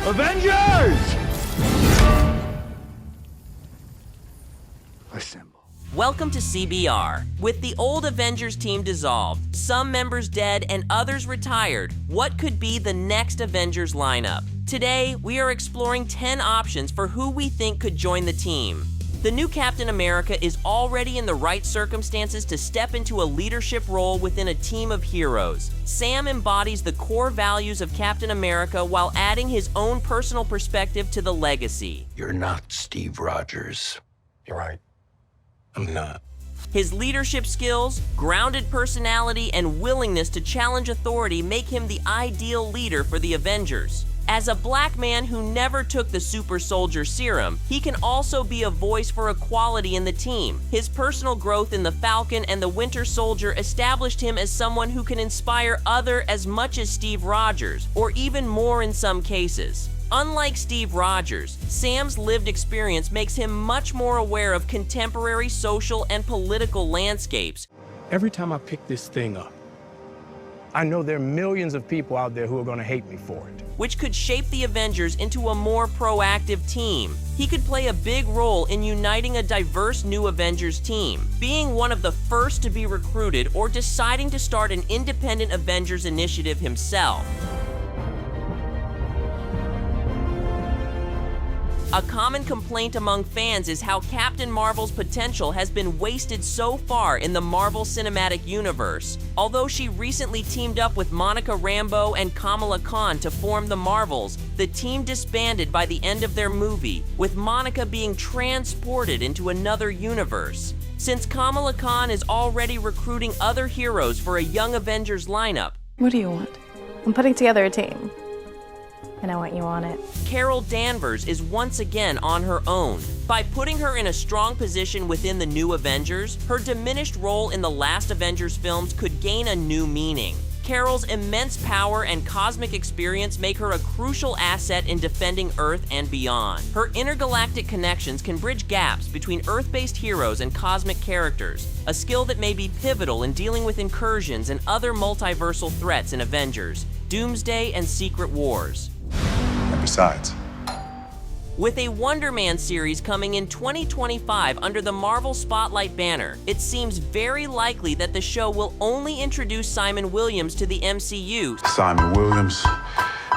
Avengers! Assemble. Welcome to CBR. With the old Avengers team dissolved, some members dead and others retired, what could be the next Avengers lineup? Today, we are exploring 10 options for who we think could join the team. The new Captain America is already in the right circumstances to step into a leadership role within a team of heroes. Sam embodies the core values of Captain America while adding his own personal perspective to the legacy. You're not Steve Rogers. You're right. I'm not. His leadership skills, grounded personality, and willingness to challenge authority make him the ideal leader for the Avengers. As a black man who never took the super soldier serum, he can also be a voice for equality in the team. His personal growth in the Falcon and the Winter Soldier established him as someone who can inspire others as much as Steve Rogers, or even more in some cases. Unlike Steve Rogers, Sam's lived experience makes him much more aware of contemporary social and political landscapes. Every time I pick this thing up, I know there are millions of people out there who are going to hate me for it. Which could shape the Avengers into a more proactive team. He could play a big role in uniting a diverse new Avengers team, being one of the first to be recruited or deciding to start an independent Avengers initiative himself. A common complaint among fans is how Captain Marvel's potential has been wasted so far in the Marvel Cinematic Universe. Although she recently teamed up with Monica Rambeau and Kamala Khan to form the Marvels, the team disbanded by the end of their movie, with Monica being transported into another universe. Since Kamala Khan is already recruiting other heroes for a Young Avengers lineup. What do you want? I'm putting together a team, and I want you on it. Carol Danvers is once again on her own. By putting her in a strong position within the new Avengers, her diminished role in the last Avengers films could gain a new meaning. Carol's immense power and cosmic experience make her a crucial asset in defending Earth and beyond. Her intergalactic connections can bridge gaps between Earth-based heroes and cosmic characters, a skill that may be pivotal in dealing with incursions and other multiversal threats in Avengers, Doomsday, and Secret Wars. And besides, with a Wonder Man series coming in 2025 under the Marvel Spotlight banner, it seems very likely that the show will only introduce Simon Williams to the MCU. Simon Williams,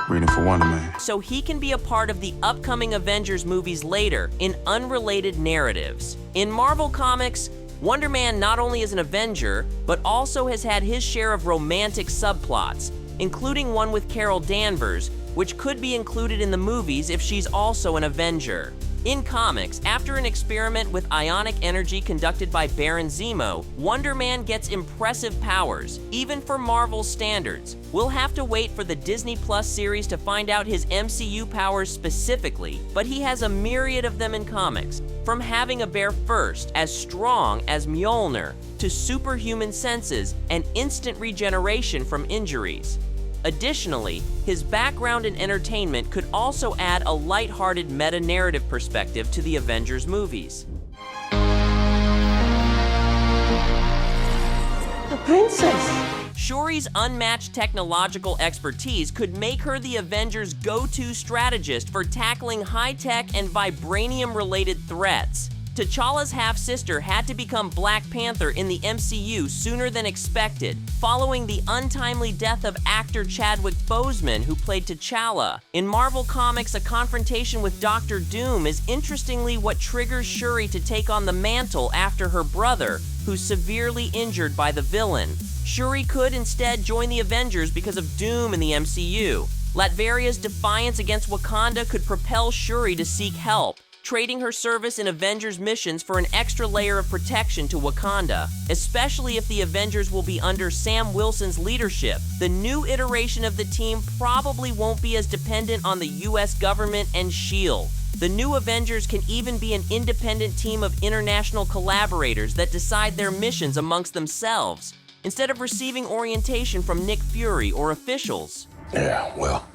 reading for Wonder Man. So he can be a part of the upcoming Avengers movies later in unrelated narratives. In Marvel Comics, Wonder Man not only is an Avenger, but also has had his share of romantic subplots, including one with Carol Danvers, which could be included in the movies if she's also an Avenger. In comics, after an experiment with ionic energy conducted by Baron Zemo, Wonder Man gets impressive powers, even for Marvel standards. We'll have to wait for the Disney Plus series to find out his MCU powers specifically, but he has a myriad of them in comics, from having a bare fist as strong as Mjolnir, to superhuman senses and instant regeneration from injuries. Additionally, his background in entertainment could also add a lighthearted meta-narrative perspective to the Avengers movies. The princess! Shuri's unmatched technological expertise could make her the Avengers' go-to strategist for tackling high-tech and vibranium-related threats. T'Challa's half-sister had to become Black Panther in the MCU sooner than expected, following the untimely death of actor Chadwick Boseman, who played T'Challa. In Marvel Comics, a confrontation with Doctor Doom is interestingly what triggers Shuri to take on the mantle after her brother, who's severely injured by the villain. Shuri could instead join the Avengers because of Doom in the MCU. Latveria's defiance against Wakanda could propel Shuri to seek help, trading her service in Avengers missions for an extra layer of protection to Wakanda, especially if the Avengers will be under Sam Wilson's leadership. The new iteration of the team probably won't be as dependent on the US government and S.H.I.E.L.D. The new Avengers can even be an independent team of international collaborators that decide their missions amongst themselves, instead of receiving orientation from Nick Fury or officials. Yeah, well,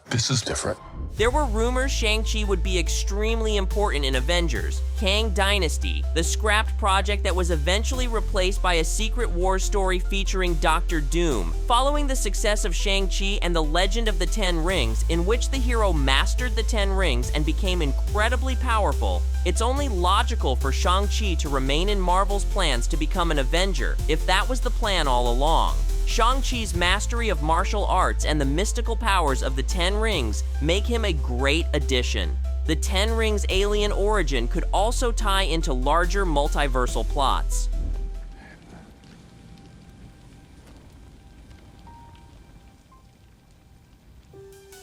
This is different. There were rumors Shang-Chi would be extremely important in Avengers, Kang Dynasty, the scrapped project that was eventually replaced by a Secret War story featuring Doctor Doom. Following the success of Shang-Chi and the Legend of the Ten Rings, in which the hero mastered the Ten Rings and became incredibly powerful, it's only logical for Shang-Chi to remain in Marvel's plans to become an Avenger, if that was the plan all along. Shang-Chi's mastery of martial arts and the mystical powers of the Ten Rings make him a great addition. The Ten Rings' alien origin could also tie into larger multiversal plots.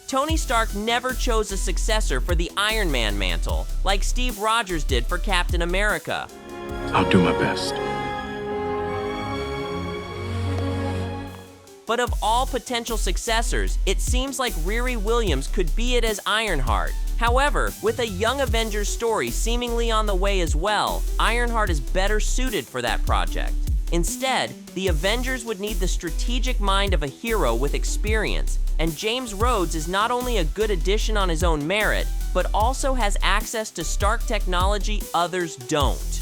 Tony Stark never chose a successor for the Iron Man mantle, like Steve Rogers did for Captain America. I'll do my best. But of all potential successors, it seems like Riri Williams could be it as Ironheart. However, with a Young Avengers story seemingly on the way as well, Ironheart is better suited for that project. Instead, the Avengers would need the strategic mind of a hero with experience, and James Rhodes is not only a good addition on his own merit, but also has access to Stark technology others don't.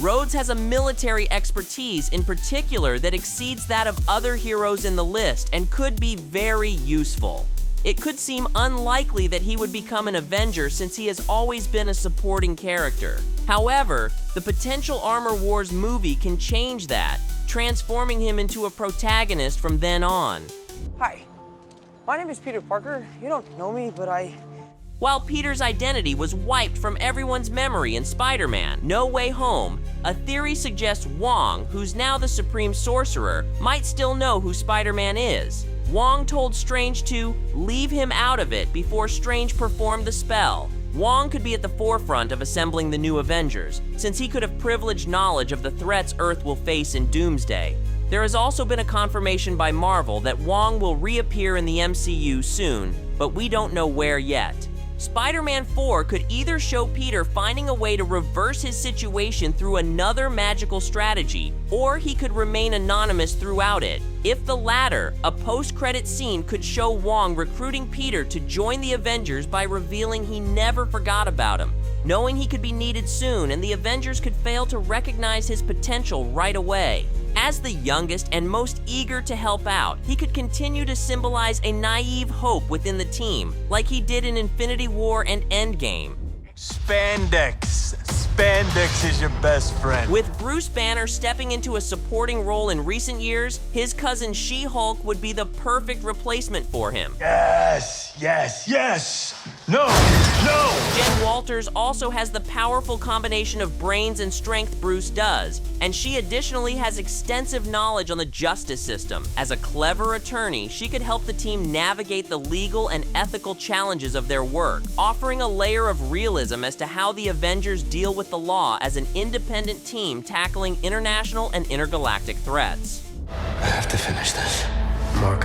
Rhodes has a military expertise in particular that exceeds that of other heroes in the list and could be very useful. It could seem unlikely that he would become an Avenger since he has always been a supporting character. However, the potential Armor Wars movie can change that, transforming him into a protagonist from then on. Hi, my name is Peter Parker. You don't know me, but While Peter's identity was wiped from everyone's memory in Spider-Man: No Way Home, a theory suggests Wong, who's now the Supreme Sorcerer, might still know who Spider-Man is. Wong told Strange to leave him out of it before Strange performed the spell. Wong could be at the forefront of assembling the new Avengers, since he could have privileged knowledge of the threats Earth will face in Doomsday. There has also been a confirmation by Marvel that Wong will reappear in the MCU soon, but we don't know where yet. Spider-Man 4 could either show Peter finding a way to reverse his situation through another magical strategy, or he could remain anonymous throughout it. If the latter, a post-credit scene could show Wong recruiting Peter to join the Avengers by revealing he never forgot about him, knowing he could be needed soon and the Avengers could fail to recognize his potential right away. As the youngest and most eager to help out, he could continue to symbolize a naive hope within the team, like he did in Infinity War and Endgame. Spandex. Spandex is your best friend. With Bruce Banner stepping into a supporting role in recent years, his cousin She-Hulk would be the perfect replacement for him. Yes, yes, yes. No, no. Jen Walters also has the powerful combination of brains and strength Bruce does, and she additionally has extensive knowledge on the justice system. As a clever attorney, she could help the team navigate the legal and ethical challenges of their work, offering a layer of realism as to how the Avengers deal with the law as an independent team tackling international and intergalactic threats. I have to finish this. Mark,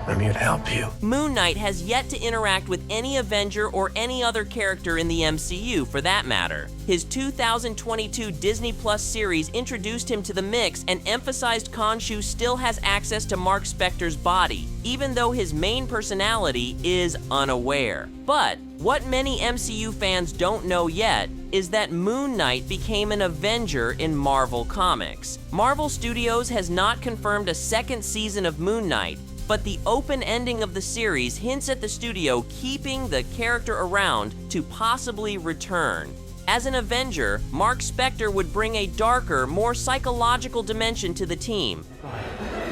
I'm here to help you. Moon Knight has yet to interact with any Avenger or any other character in the MCU for that matter. His 2022 Disney Plus series introduced him to the mix and emphasized Khonshu still has access to Mark Spector's body, even though his main personality is unaware. But what many MCU fans don't know yet is that Moon Knight became an Avenger in Marvel Comics. Marvel Studios has not confirmed a second season of Moon Knight, but the open ending of the series hints at the studio keeping the character around to possibly return. As an Avenger, Mark Spector would bring a darker, more psychological dimension to the team.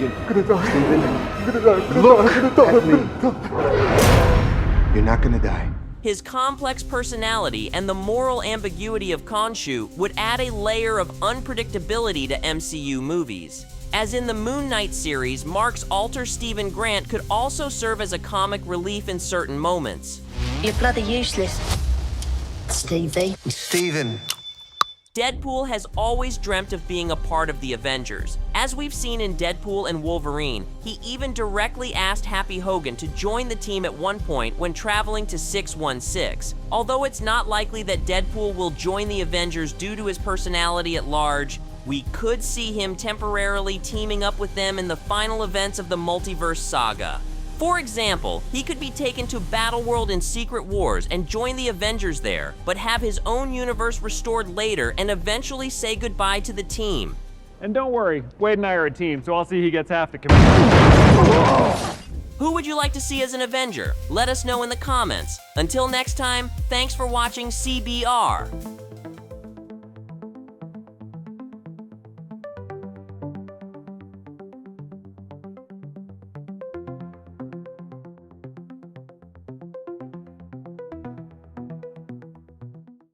You're gonna die, Steven. You're gonna die. Look at me. You're not gonna die. His complex personality and the moral ambiguity of Khonshu would add a layer of unpredictability to MCU movies. As in the Moon Knight series, Mark's alter Stephen Grant could also serve as a comic relief in certain moments. You're bloody useless, Stevie. Steven. Deadpool has always dreamt of being a part of the Avengers. As we've seen in Deadpool and Wolverine, he even directly asked Happy Hogan to join the team at one point when traveling to 616. Although it's not likely that Deadpool will join the Avengers due to his personality at large, we could see him temporarily teaming up with them in the final events of the multiverse saga. For example, he could be taken to Battleworld in Secret Wars and join the Avengers there, but have his own universe restored later and eventually say goodbye to the team. And don't worry, Wade and I are a team, so I'll see he gets half the command. Who would you like to see as an Avenger? Let us know in the comments. Until next time, thanks for watching CBR.